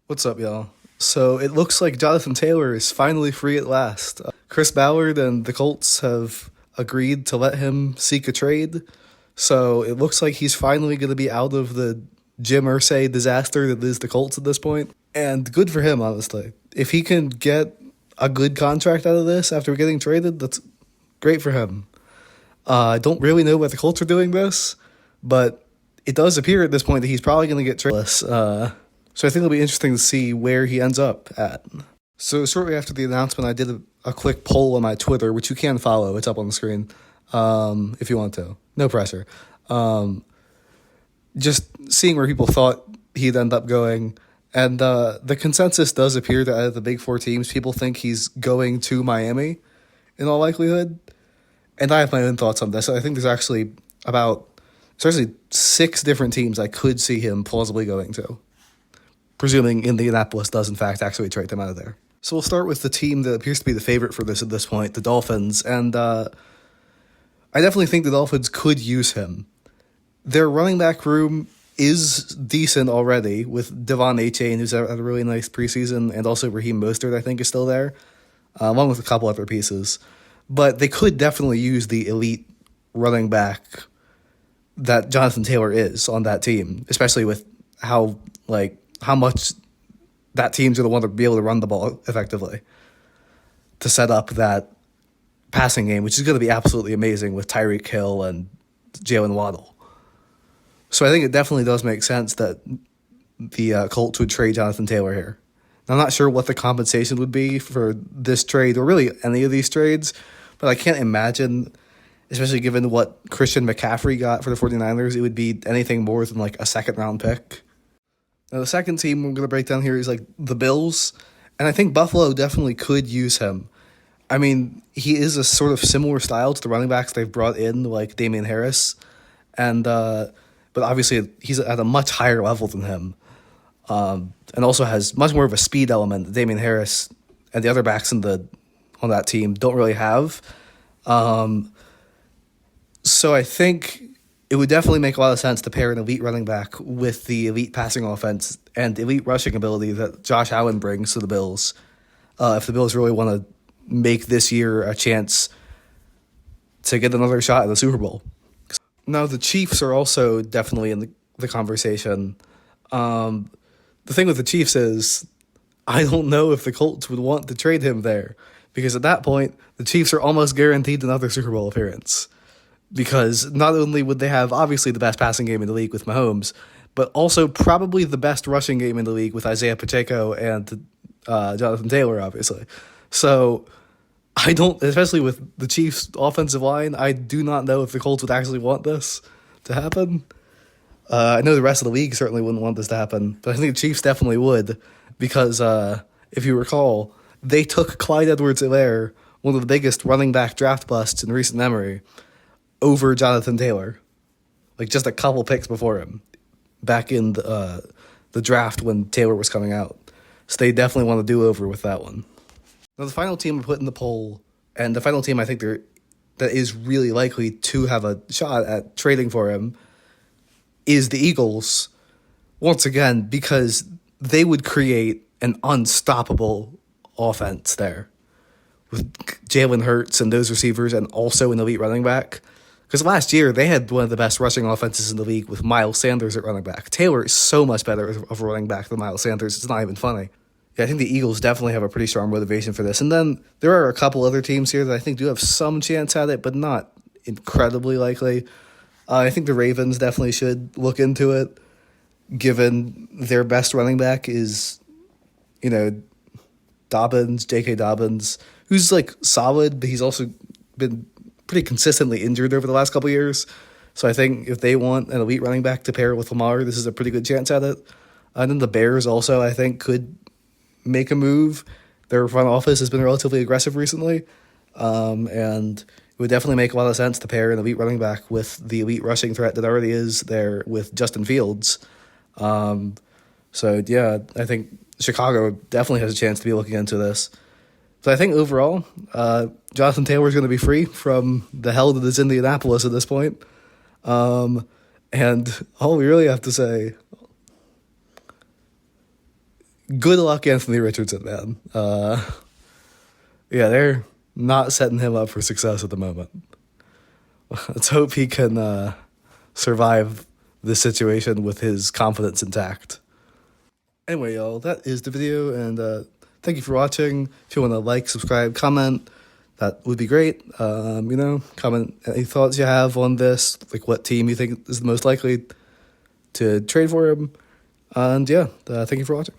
What's up, y'all? So it looks like Jonathan Taylor is finally free at last. Chris Ballard and the Colts have agreed to let him seek a trade. So it looks like he's finally going to be out of the Jim Irsay disaster that is the Colts at this point. And good for him, honestly. If he can get a good contract out of this after getting traded, that's great for him. I don't really know why the Colts are doing this, but it does appear at this point that he's probably going to get traded. So I think it'll be interesting to see where he ends up at. So shortly after the announcement, I did a quick poll on my Twitter, which you can follow. It's up on the screen if you want to. No pressure. Just seeing where people thought he'd end up going. And the consensus does appear that out of the big four teams, people think he's going to Miami in all likelihood. And I have my own thoughts on this. I think there's actually six different teams I could see him plausibly going to, presuming Indianapolis does, in fact, actually trade him out of there. So we'll start with the team that appears to be the favorite for this at this point, the Dolphins. And I definitely think the Dolphins could use him. Their running back room is decent already, with Devon Achane, who's had a really nice preseason, and also Raheem Mostert, I think, is still there, along with a couple other pieces. But they could definitely use the elite running back that Jonathan Taylor is on that team, especially with how much that team's going to want to be able to run the ball effectively to set up that passing game, which is going to be absolutely amazing with Tyreek Hill and Jalen Waddle. So I think it definitely does make sense that the Colts would trade Jonathan Taylor here. Now, I'm not sure what the compensation would be for this trade, or really any of these trades, but I can't imagine, especially given what Christian McCaffrey got for the 49ers, it would be anything more than like a second-round pick. Now, the second team we're going to break down here is like the Bills, and I think Buffalo definitely could use him. I mean, he is a sort of similar style to the running backs they've brought in, like Damian Harris, and but obviously he's at a much higher level than him, and also has much more of a speed element that Damian Harris and the other backs on that team don't really have. So I think it would definitely make a lot of sense to pair an elite running back with the elite passing offense and elite rushing ability that Josh Allen brings to the Bills. If the Bills really want to make this year a chance to get another shot at the Super Bowl. Now, the Chiefs are also definitely in the conversation. The thing with the Chiefs is I don't know if the Colts would want to trade him there, because at that point, the Chiefs are almost guaranteed another Super Bowl appearance. Because not only would they have obviously the best passing game in the league with Mahomes, but also probably the best rushing game in the league with Isaiah Pacheco and Jonathan Taylor, obviously. So I don't, especially with the Chiefs' offensive line, I do not know if the Colts would actually want this to happen. I know the rest of the league certainly wouldn't want this to happen, but I think the Chiefs definitely would, because if you recall, they took Clyde Edwards-Helaire, one of the biggest running back draft busts in recent memory, over Jonathan Taylor, like just a couple picks before him, back in the draft when Taylor was coming out. So they definitely want to do over with that one. Now, the final team I put in the poll, and the final team I think that is really likely to have a shot at trading for him, is the Eagles, once again, because they would create an unstoppable offense there with Jalen Hurts and those receivers and also an elite running back. Because last year, they had one of the best rushing offenses in the league with Miles Sanders at running back. Taylor is so much better of a running back than Miles Sanders. It's not even funny. Yeah, I think the Eagles definitely have a pretty strong motivation for this. And then there are a couple other teams here that I think do have some chance at it, but not incredibly likely. I think the Ravens definitely should look into it, given their best running back is, Dobbins, J.K. Dobbins, who's like solid, but he's also been pretty consistently injured over the last couple of years. So I think if they want an elite running back to pair with Lamar, this is a pretty good chance at it. And then the Bears also, I think, could make a move. Their front office has been relatively aggressive recently. And it would definitely make a lot of sense to pair an elite running back with the elite rushing threat that already is there with Justin Fields. So, yeah, I think Chicago definitely has a chance to be looking into this. So I think overall, Jonathan Taylor is going to be free from the hell that is Indianapolis at this point. And all we really have to say, good luck, Anthony Richardson, man. Yeah, they're not setting him up for success at the moment. Let's hope he can survive this situation with his confidence intact. Anyway, y'all, that is the video, and thank you for watching. If you want to like, subscribe, comment, that would be great. Comment any thoughts you have on this, like what team you think is the most likely to trade for him. And yeah, thank you for watching.